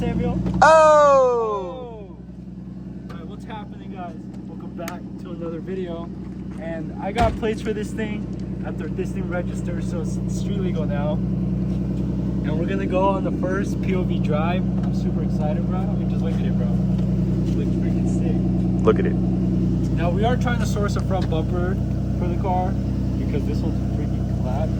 Samuel? Oh! Alright, what's happening, guys? Welcome back to another video. And I got plates for this thing after this thing registered, so it's street legal now. And we're gonna go on the first POV drive. I'm super excited, bro. I mean, just look at it, bro. It looks freaking sick. Look at it. Now, we are trying to source a front bumper for the car because this one's freaking collapsed.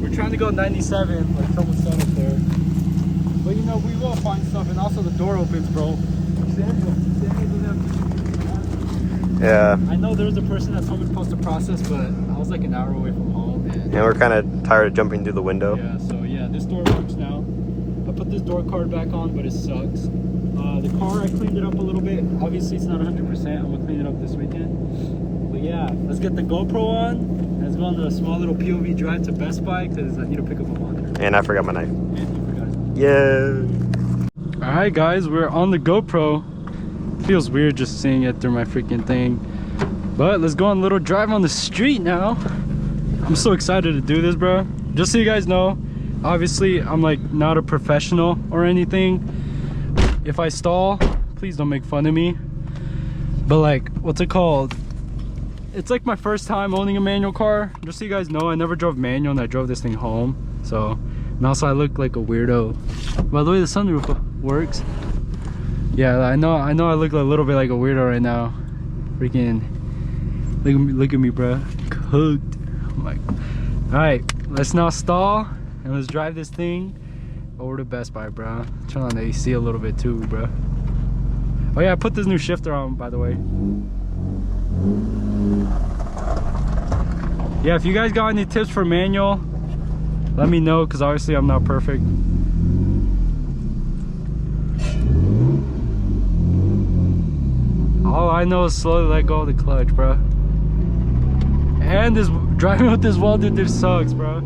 We're trying to go 97, like someone said up there. But you know, we will find stuff, and also the door opens, bro. Yeah. I know there's a person that's home supposed to process, but I was like an hour away from home. And we're kind of tired of jumping through the window. yeah, so yeah, this door works now. I put this door card back on, but it sucks. The car, I cleaned it up a little bit. Obviously, it's not 100%. I'm gonna clean it up this weekend. But yeah, let's get the GoPro on. Let's go on a small little POV drive to Best Buy because I need to pick up a monitor. And I forgot my knife. And you forgot it. Yeah. All right, guys, we're on the GoPro. Feels weird just seeing it through my freaking thing. But let's go on a little drive on the street now. I'm so excited to do this, bro. Just so you guys know, obviously, I'm like not a professional or anything. If I stall, please don't make fun of me. But like, what's it called? It's like my first time owning a manual car. Just so you guys know, I never drove manual and I drove this thing home. So, and also I look like a weirdo. By the way, the sunroof works. Yeah, I know I look a little bit like a weirdo right now. Freaking, look at me, bro. Cooked. I'm like, all right, let's now stall and let's drive this thing over to Best Buy, bro. Turn on the AC a little bit too, bro. Oh yeah, I put this new shifter on, by the way. Yeah, if you guys got any tips for manual, let me know, because obviously I'm not perfect. All I know is slowly let go of the clutch, bro. And this driving with this wall, dude, this sucks, bro.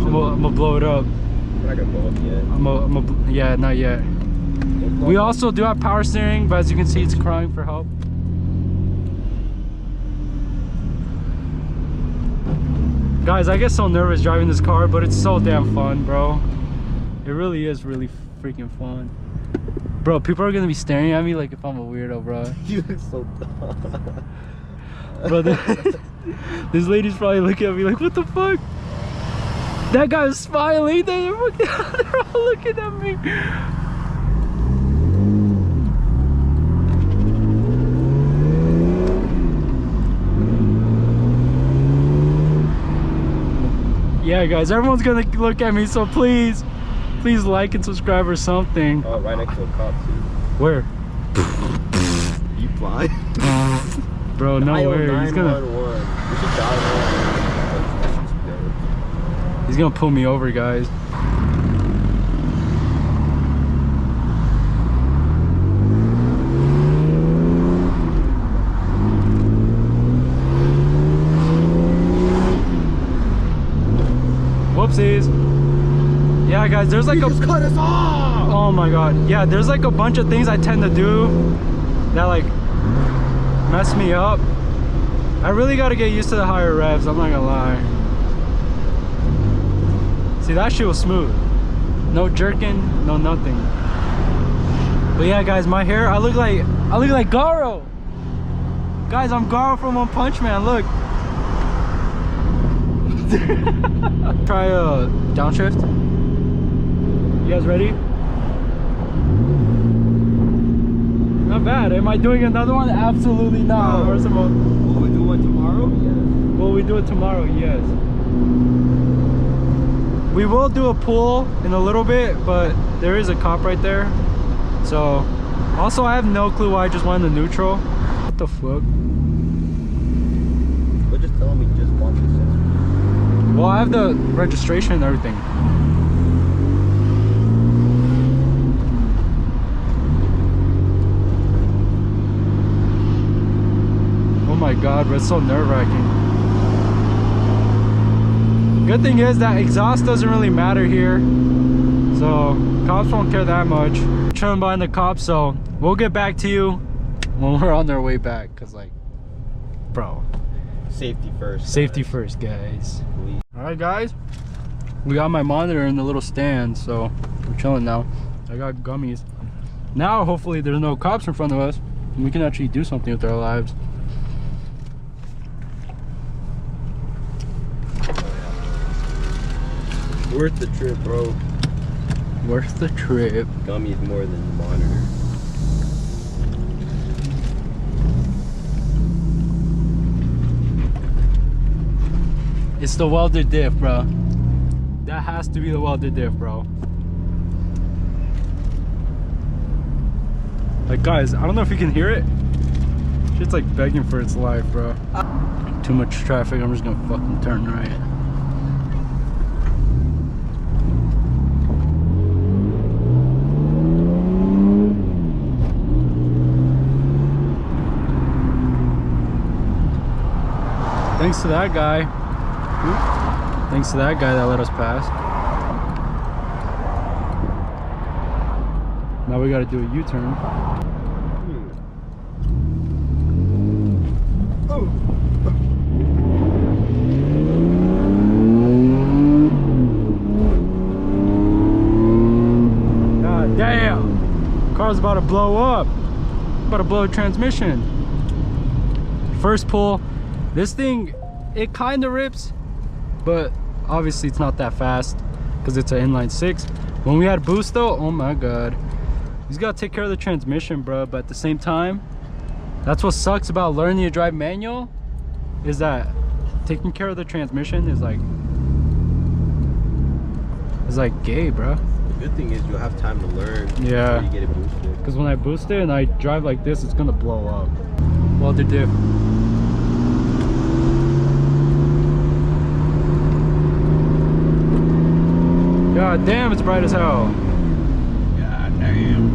I'm gonna blow it up. We're not gonna blow up yet. Yeah, not yet. We also do have power steering, but as you can see, it's crying for help. Guys, I get so nervous driving this car, but it's so damn fun, bro. It really is really freaking fun. Bro, people are gonna be staring at me like if I'm a weirdo, bro. You look so dumb. Bro, this lady's probably looking at me like, what the fuck? That guy's smiling. They're all looking at me. Yeah, guys, everyone's gonna look at me, so please like and subscribe or something. Oh, right next to a cop too. Where? You blind? Bro, no way. He's gonna. He's gonna pull me over, guys. Whoopsies. Yeah, guys, there's like just cut us off! Oh my god. Yeah, there's like a bunch of things I tend to do that like mess me up. I really gotta get used to the higher revs, I'm not gonna lie. See, that shit was smooth. No jerking, no nothing. But yeah, guys, my hair, I look like Garo. Guys, I'm Garo from One Punch Man, look. Try a downshift. You guys ready? Not bad. Am I doing another one? Absolutely not. No. Will we do one tomorrow? Yes. Will we do it tomorrow? Yes. We will do a pull in a little bit, but there is a cop right there. So, also I have no clue why I just went into neutral. What the fuck? But just tell me just want this sensor. Well, I have the registration and everything. Oh my god, bro, it's so nerve-wracking. Good thing is that exhaust doesn't really matter here, so cops won't care that much. Chilling behind the cops, so we'll get back to you when we're on our way back, because like, bro, Safety first. safety first, guys. Please. All right, guys, We got my monitor in the little stand, so we're chilling now. I got gummies. Now, hopefully, there's no cops in front of us, and we can actually do something with our lives. Worth the trip, bro. Worth the trip. Gummies more than the monitor. It's the welded diff, bro. That has to be the welded diff, bro. Like, guys, I don't know if you can hear it. Shit's like begging for its life, bro. Too much traffic. I'm just gonna fucking turn right. Thanks to that guy. Thanks to that guy that let us pass. Now we gotta do a U-turn. God damn! Car's about to blow up. About to blow a transmission. First pull. This thing, it kind of rips, but obviously it's not that fast because it's an inline 6. When we had boost though, oh my god, he's got to take care of the transmission, bro. But at the same time, that's what sucks about learning to drive manual, is that taking care of the transmission is like gay, bro. The good thing is you'll have time to learn. Yeah. Before you get it boosted. Because when I boost it and I drive like this, it's gonna blow up. Welded diff. God damn, it's bright as hell. God damn.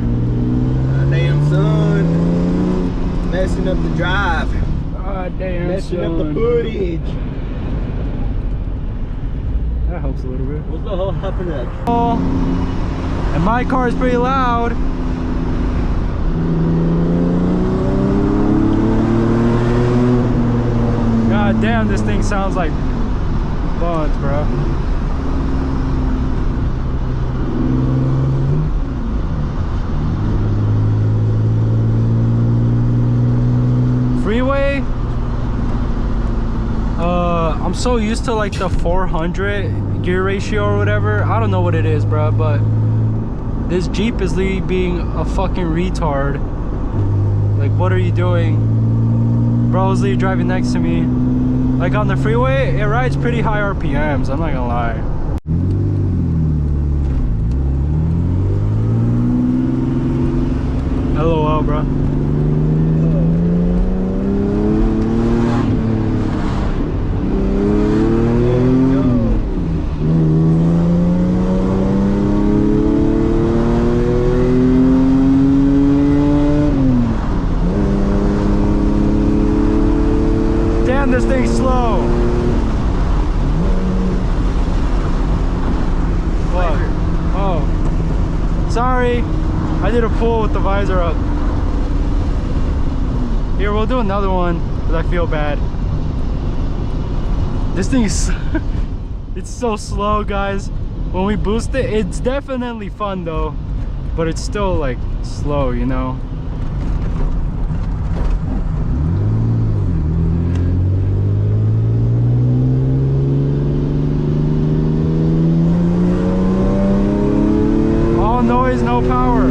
God damn, son. Messing up the drive. God damn, Messing up the son. footage. That helps a little bit. What the hell happened to that? Oh, and my car is pretty loud. God damn, this thing sounds like buns, bro. Freeway, I'm so used to like the 400 gear ratio or whatever. I don't know what it is, bro, but this Jeep is being a fucking retard. Like, what are you doing? Bro's driving next to me. Like on the freeway, it rides pretty high RPMs, I'm not gonna lie. LOL, bro. Damn, this thing's slow. What? Oh. Sorry. I did a pull with the visor up. Here, we'll do another one because I feel bad. This thing is it's so slow, guys. When we boost it, it's definitely fun though, but it's still like slow, you know. All noise, no power.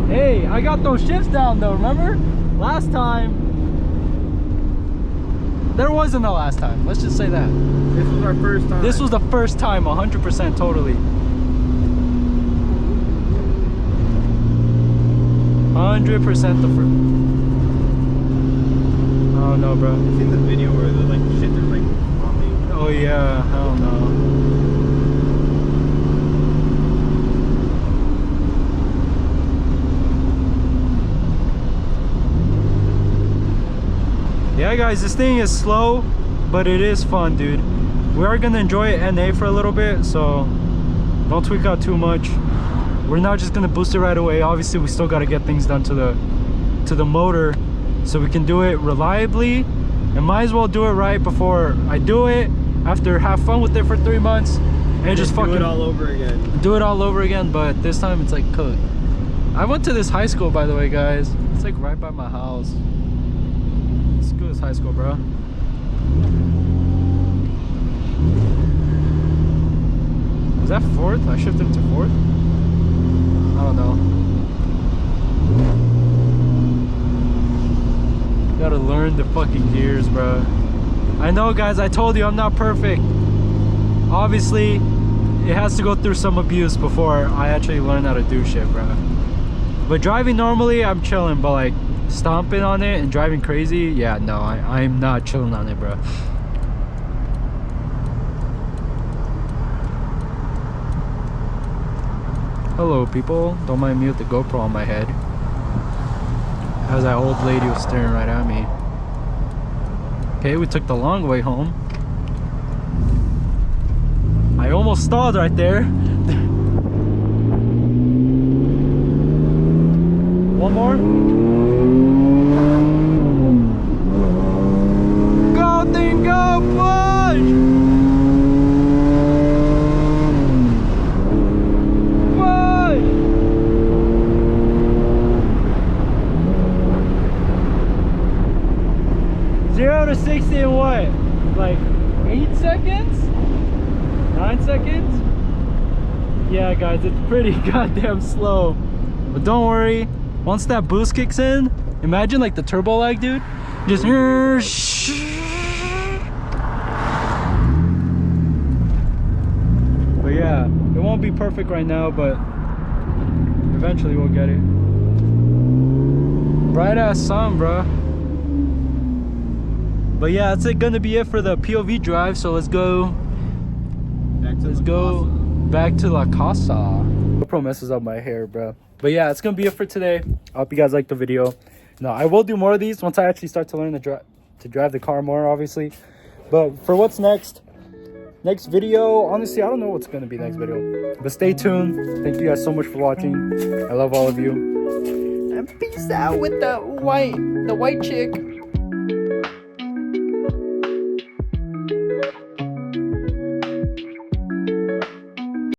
Hey, I got those shifts down though, remember? Last time. There wasn't a last time, let's just say that. This was our first time. This was the first time, 100% totally. 100% the first. Oh no, bro. You seen the video where they're like, shit, there's like bombing? Oh yeah, hell no. Yeah guys, this thing is slow, but it is fun, dude. We are gonna enjoy it NA for a little bit, so don't tweak out too much. We're not just gonna boost it right away. Obviously we still gotta get things done to the motor so we can do it reliably and might as well do it right before I do it, after have fun with it for 3 months and just fucking do it all over again. Do it all over again, but this time it's like cooked. I went to this high school, by the way, guys. It's like right by my house. Let's go to this high school, bro. Was that 4th? I shifted to 4th? I don't know. Gotta learn the fucking gears, bro. I know, guys, I told you I'm not perfect. Obviously, it has to go through some abuse before I actually learn how to do shit, bro. But driving normally, I'm chilling, but like stomping on it and driving crazy, yeah, no, I'm not chilling on it, bro. Hello, people. Don't mind me with the GoPro on my head, as that old lady was staring right at me. Okay, we took the long way home. I almost stalled right there. One more. Go, thing, go, push! Push! 0 to 60 in what? Like 8 seconds? 9 seconds? Yeah, guys, it's pretty goddamn slow. But don't worry, once that boost kicks in, imagine like the turbo lag, dude. Just but yeah, it won't be perfect right now, but eventually we'll get it. Bright ass sun, bro. But yeah, that's gonna be it for the POV drive. So let's go. Let's go back to La Casa. GoPro messes up my hair, bro. But yeah, it's gonna be it for today. I hope you guys liked the video. No, I will do more of these once I actually start to learn to drive the car more, obviously. But for what's next video, honestly, I don't know what's gonna be next video. But stay tuned. Thank you guys so much for watching. I love all of you. And peace out with the white chick.